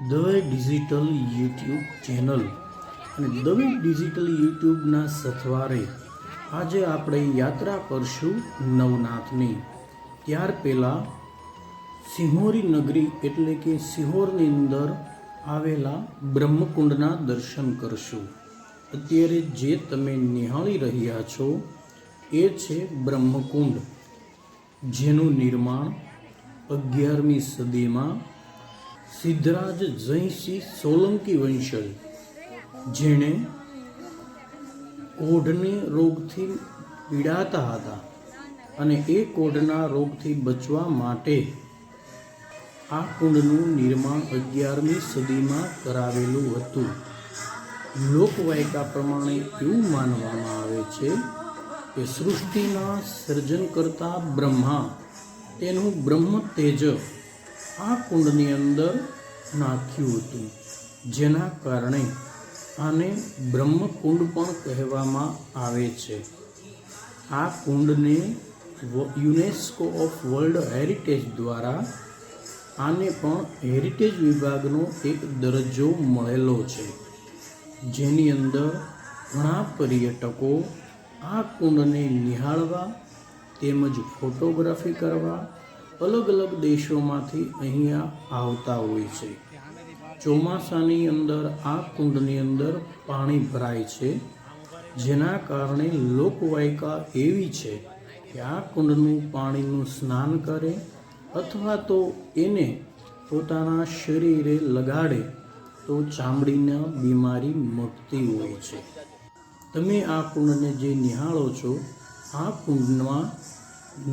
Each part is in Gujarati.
દવે ડિજિટલ યુટ્યુબ ચેનલ અને દવે ડિજિટલ યુટ્યુબના સથવારે આજે આપણે યાત્રા કરશું નવનાથની. ત્યાર પહેલાં સિંહોરી નગરી એટલે કે સિહોરની અંદર આવેલા બ્રહ્મકુંડના દર્શન કરશું. અત્યારે જે તમે નિહાળી રહ્યા છો એ છે બ્રહ્મકુંડ, જેનું નિર્માણ 11મી સદીમાં સિદ્ધરાજ જયસિંહ સોલંકી વંશજ, જેણે કોઢને રોગથી પીડાતા હતા અને એ કોઢના રોગથી બચવા માટે આ કુંડનું નિર્માણ 11મી સદીમાં કરાવેલું હતું. લોકવાયકા પ્રમાણે એવું માનવામાં આવે છે કે સૃષ્ટિના સર્જન કરતા બ્રહ્મા તેનું બ્રહ્મ તેજ આ કુંડની અંદર નાખ્યું હતું, જેના કારણે આને બ્રહ્મકુંડ પણ કહેવામાં આવે છે. આ કુંડને યુનેસ્કો ઓફ વર્લ્ડ હેરિટેજ દ્વારા આને પણ હેરિટેજ વિભાગનો એક દરજ્જો મળેલો છે, જેની અંદર ઘણા પર્યટકો આ કુંડને નિહાળવા તેમજ ફોટોગ્રાફી કરવા અલગ અલગ દેશોમાંથી અહીંયા આવતા હોય છે. ચોમાસાની અંદર આ કુંડની અંદર પાણી ભરાય છે, જેના કારણે લોકવાયકા એવી છે કે આ કુંડનું પાણીનું સ્નાન કરે અથવા તો એને પોતાના શરીરે લગાડે તો ચામડીના બીમારી મટતી હોય છે. તમે આ કુંડને જે નિહાળો છો, આ કુંડમાં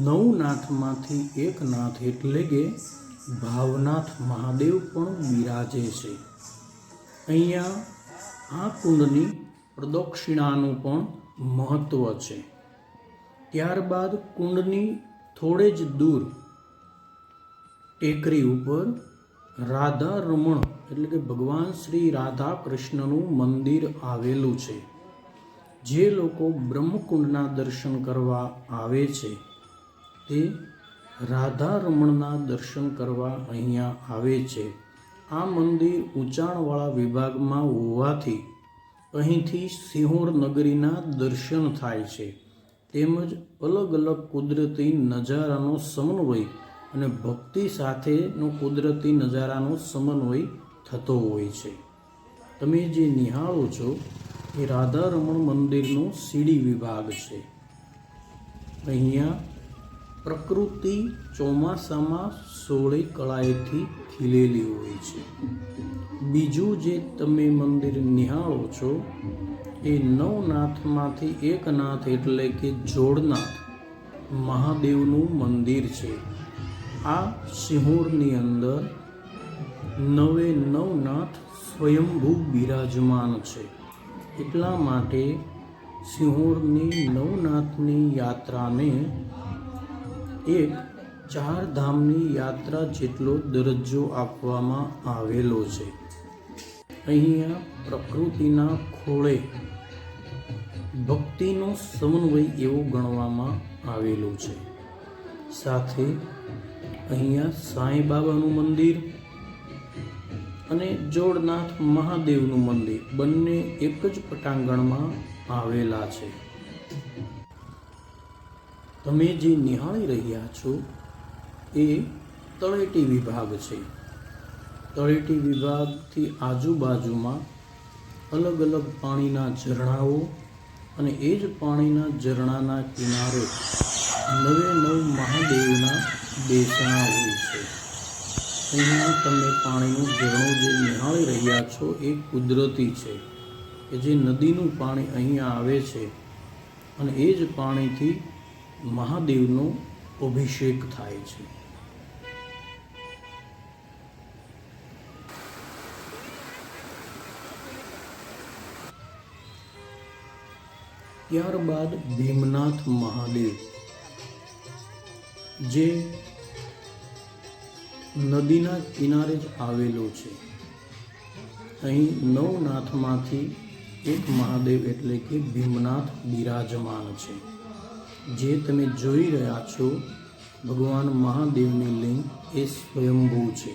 9 નાથમાંથી એક નાથ એટલે કે ભાવનાથ મહાદેવ પણ બિરાજે છે. અહીંયા આ કુંડની પ્રદક્ષિણાનું પણ મહત્ત્વ છે. ત્યારબાદ કુંડની થોડે જ દૂર ટેકરી ઉપર રાધા રમણ એટલે કે ભગવાન શ્રી રાધા કૃષ્ણનું મંદિર આવેલું છે. જે લોકો બ્રહ્મકુંડના દર્શન કરવા આવે છે તે રાધા રમણના દર્શન કરવા અહીંયા આવે છે. આ મંદિર ઊંચાણવાળા વિભાગમાં હોવાથી અહીંથી સિહોર નગરીના દર્શન થાય છે, તેમજ અલગ અલગ કુદરતી નજારાનો સમન્વય અને ભક્તિ સાથેનો કુદરતી નજારાનો સમન્વય થતો હોય છે. તમે જે નિહાળો છો એ રાધા રમણ મંદિરનો સીડી વિભાગ છે. અહીંયા પ્રકૃતિ ચોમાસામાં 16 કળાએથી ખીલેલી હોય છે. બીજું જે તમે મંદિર નિહાળો છો એ 9 નાથમાંથી એક નાથ એટલે કે જોડનાથ મહાદેવનું મંદિર છે. આ સિહોરની અંદર 9 નાથ સ્વયંભૂ બિરાજમાન છે. એટલા માટે સિહોરની નવનાથની યાત્રાને એક 4 ધામની યાત્રા જેટલો દરજ્જો આપવામાં આવેલો છે. અહીંયા પ્રકૃતિના ખોળે ભક્તિનો સમન્વય એવો ગણવામાં આવેલો છે. સાથે અહીંયા સાંઈ બાબાનું મંદિર અને જોડનાથ મહાદેવનું મંદિર બંને એક જ પટાંગણમાં આવેલા છે. તમે જે નિહાળી રહ્યા છો એ તળેટી વિભાગ છે. તળેટી વિભાગથી આજુબાજુમાં અલગ અલગ પાણીના ઝરણાઓ અને એ જ પાણીના ઝરણાના કિનારે 9 મહાદેવના બેસણા હોય છે. અહીંયા તમે પાણીનું ઝરણું જે નિહાળી રહ્યા છો એ કુદરતી છે કે જે નદીનું પાણી અહીંયા આવે છે અને એ જ પાણીથી મહાદેવનો અભિષેક થાય છે. ત્યારબાદ ભીમનાથ મહાદેવ, જે નદીના કિનારે જ આવેલો છે. અહીં 9 નાથમાંથી એક મહાદેવ એટલે કે ભીમનાથ બિરાજમાન છે. જે તમે જોઈ રહ્યા છો ભગવાન મહાદેવની લિંગ એ સ્વયંભૂ છે.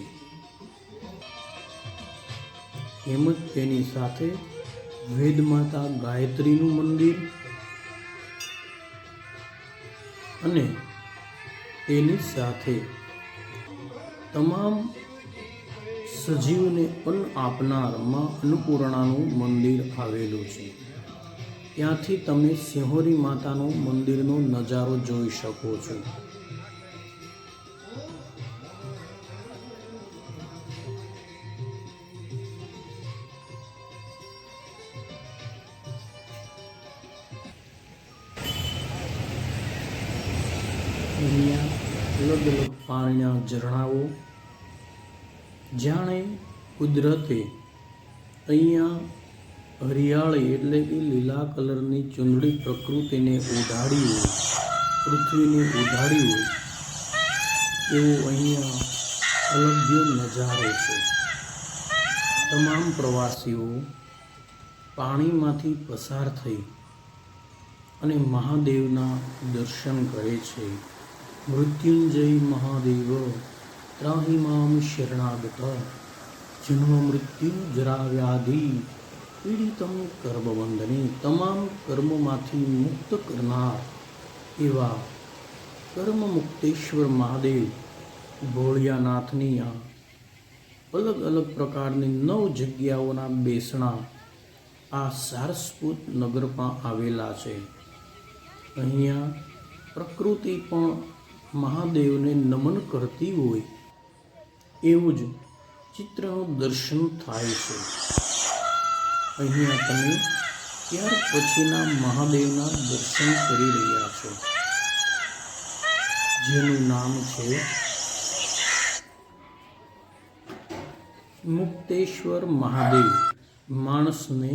એમ જ તેની સાથે વેદમાતા ગાયત્રીનું મંદિર અને તેની સાથે તમામ સજીવને અન્ન આપનાર માં અન્નપૂર્ણાનું મંદિર આવેલું છે. ત્યાંથી તમે સિંહોરી માતાનો મંદિરનો નજારો જોઈ શકો છો. અહીંયા અલગ અલગ પાણીના ઝરણાઓ, જાણે કુદરતે અહીંયા હરિયાળી એટલે કે લીલા કલરની ચૂંદડી પ્રકૃતિને ઓઢાડી હોય, પૃથ્વીને ઓઢાડી હોય એવો અહીંયા અલભ્ય નજારો છે. તમામ પ્રવાસીઓ પાણીમાંથી પસાર થઈ અને મહાદેવના દર્શન કરે છે. મૃત્યુંજય મહાદેવ ત્રાહિ મામ શરણાગત જન્મ મૃત્યુ જરા વ્યાધિ પીડિતમ કર્મબંધની. તમામ કર્મમાંથી મુક્ત કરનાર એવા કર્મ મુક્તેશ્વર મહાદેવ ભોળિયાનાથની આ અલગ અલગ પ્રકારની 9 જગ્યાઓના બેસણા આ સારસ્વત નગરમાં આવેલા છે. અહીંયા પ્રકૃતિ પણ મહાદેવને નમન કરતી હોય એવું જ ચિત્રનું દર્શન થાય છે. અહીંયા તમે ત્યાર પછીના મહાદેવના દર્શન કરી રહ્યા છો, જેનું નામ છે મુક્તેશ્વર મહાદેવ. માણસને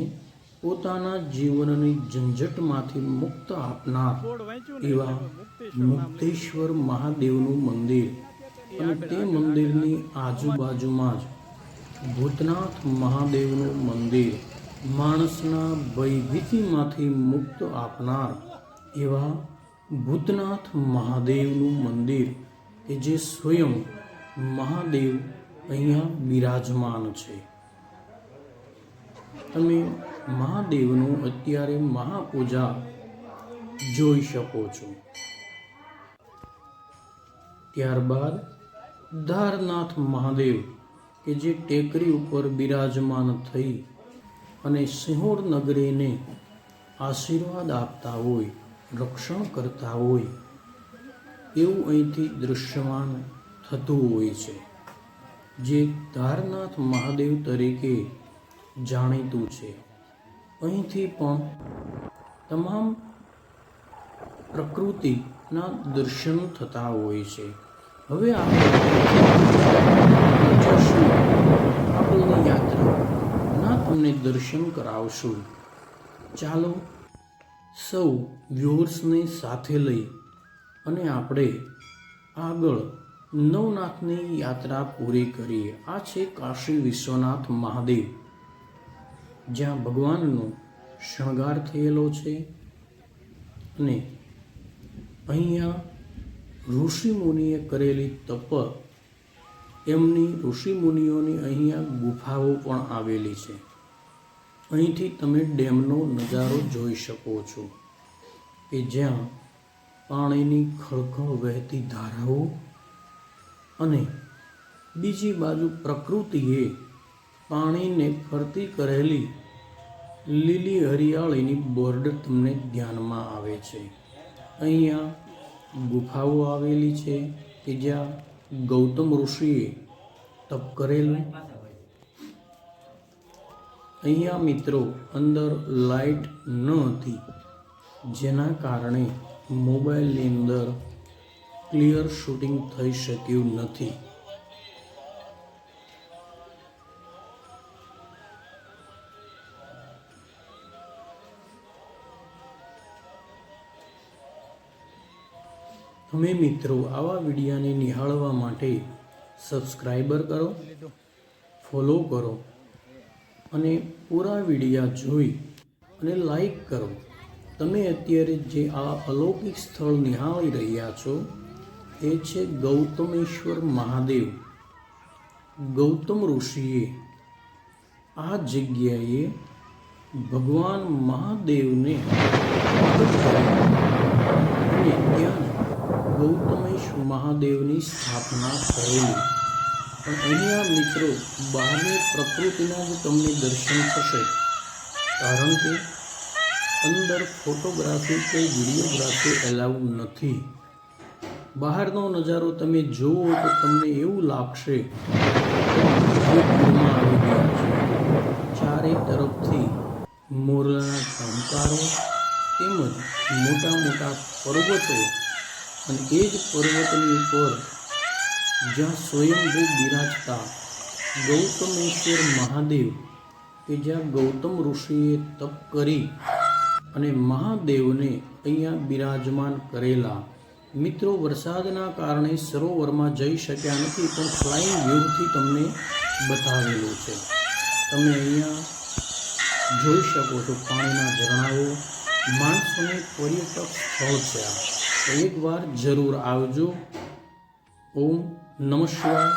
પોતાના જીવનની ઝંઝટમાંથી મુક્ત આપનાર એવા મુક્તેશ્વર મહાદેવનું મંદિર અને તે મંદિરની આજુબાજુમાં જ ભૂતનાથ મહાદેવનું મંદિર, માણસના ભયભીતિમાંથી મુક્ત આપનાર એવા ભૂતનાથ મહાદેવનું મંદિર કે જે સ્વયં મહાદેવ અહીંયા બિરાજમાન છે. તમે મહાદેવનું અત્યારે મહાપૂજા જોઈ શકો છો. ત્યારબાદ ધારનાથ મહાદેવ કે જે ટેકરી ઉપર બિરાજમાન થઈ અને સિંહોર નગરીને આશીર્વાદ આપતા હોય, રક્ષણ કરતા હોય એવું અહીંથી દૃશ્યમાન થતું હોય છે, જે ધારનાથ મહાદેવ તરીકે જાણીતું છે. અહીંથી પણ તમામ પ્રકૃતિના દર્શન થતા હોય છે. હવે આપણી યાત્રાના તમને દર્શન કરાવશું. ચાલો સૌ વ્યુઅર્સને સાથે લઈ અને આપણે આગળ નવનાથની યાત્રા પૂરી કરીએ. આ છે કાશી વિશ્વનાથ મહાદેવ, જ્યાં ભગવાનનો શણગાર થયેલો છે અને અહીંયા ઋષિ મુનિએ કરેલી તપ, એમની ઋષિ મુનિઓની અહીંયા ગુફાઓ પણ આવેલી છે. અહીંથી તમે ડેમનો નજારો જોઈ શકો છો કે જ્યાં પાણીની ખળખળ વહેતી ધારાઓ અને બીજી બાજુ પ્રકૃતિએ પાણીને ફરતી કરેલી લીલી હરિયાળીની બોર્ડર તમને ધ્યાનમાં આવે છે. અહીંયા ગુફાઓ આવેલી છે કે જ્યાં ગૌતમ ઋષિએ તપ કરેલું. અહીંયા મિત્રો અંદર લાઇટ ન હતી, જેના કારણે મોબાઈલની અંદર ક્લિયર શૂટિંગ થઈ શક્યું નથી. તમે મિત્રો આવા વિડીયોને નિહાળવા માટે સબસ્ક્રાઈબર કરો, ફોલો કરો અને પૂરા વિડીયા જોઈ અને લાઈક કરો. તમે અત્યારે જે આ અલૌકિક સ્થળ નિહાળી રહ્યા છો એ છે ગૌતમેશ્વર મહાદેવ. ગૌતમ ઋષિએ આ જગ્યાએ ભગવાન મહાદેવને પ્રગટ કર્યા અને ત્યાં ગૌતમેશ મહાદેવની સ્થાપના કરેલી. પણ અહીંયા મિત્રો બહારની પ્રકૃતિના જ તમને દર્શન થશે, કારણ કે અંદર ફોટોગ્રાફી કે વિડીયોગ્રાફી એલાઉ નથી. બહારનો નજારો તમે જુઓ તો તમને એવું લાગશે કે ભૂલમાં આવી ગયા છે. ચારે તરફથી મોરલાના ટંકારો તેમજ મોટા મોટા પર્વતો અને એ જ પર્વતની ઉપર જ્યાં સ્વયંભૂ બિરાજતા ગૌતમેશ્વર મહાદેવ કે જ્યાં ગૌતમ ઋષિએ તપ કરી અને મહાદેવને અહીંયા બિરાજમાન કરેલા. મિત્રો વરસાદના કારણે સરોવરમાં જઈ શક્યા નથી, પણ ફ્લાઇંગ વ્યૂથી તમને બતાવેલું છે. તમે અહીંયા જોઈ શકો છો પાણીના ઝરણાઓ. માણસોને પર્યટક સ્થળ છે આ, તો એકવાર જરૂર આવજો. ઓમ નમઃ શિવાય.